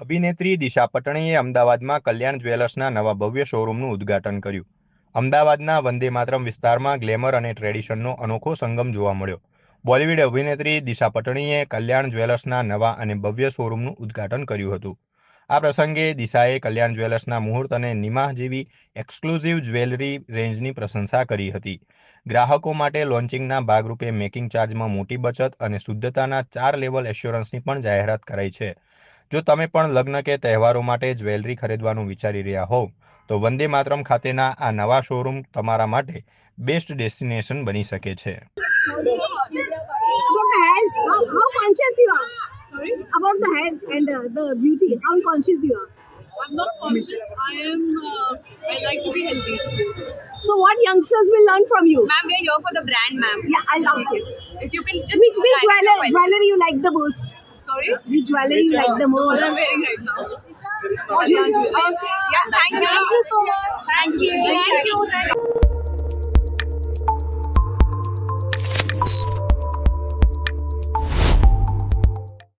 અભિનેત્રી દિશા પટણીએ અમદાવાદમાં કલ્યાણ જ્વેલર્સના નવા ભવ્ય શોરૂમનું ઉદ્ઘાટન કર્યું. અમદાવાદના વંદે માતરમ વિસ્તારમાં ગ્લેમર અને ટ્રેડિશનનો અનોખો સંગમ જોવા મળ્યો. બોલિવૂડ અભિનેત્રી દિશા પટણીએ કલ્યાણ જ્વેલર્સના નવા અને ભવ્ય શોરૂમનું ઉદ્ઘાટન કર્યું હતું. આ પ્રસંગે દિશાએ કલ્યાણ જ્વેલર્સના મુહૂર્ત અને નિમાહ જેવી એક્સક્લુઝિવ જ્વેલરી રેન્જની પ્રશંસા કરી હતી. ગ્રાહકો માટે લોન્ચિંગના ભાગરૂપે મેકિંગ ચાર્જમાં મોટી બચત અને શુદ્ધતાના 4 લેવલ એશ્યોરન્સની પણ જાહેરાત કરાઈ છે. જો તમે પણ લગ્ન કે તહેવારો માટે જ્વેલરી ખરીદવાનું વિચારી રહ્યા હોવ તો વંદે માતરમ ખાતેના આ નવા શોરૂમ તમારા માટે બેસ્ટ ડેસ્ટિનેશન બની શકે છે. About the health, how conscious you are? Sorry? About the health and the beauty, how conscious you are? I'm not conscious. I like to be healthy. So what youngsters will learn from you? Ma'am, we are here for the brand, ma'am. Yeah, I love it. If you can just Which jewelry you like the most? Sorry? Which jewelry you like the What most? I'm wearing right now. You- Kalyan jewelry. Yeah, thank you. Thank you so much. Thank you. Thank you.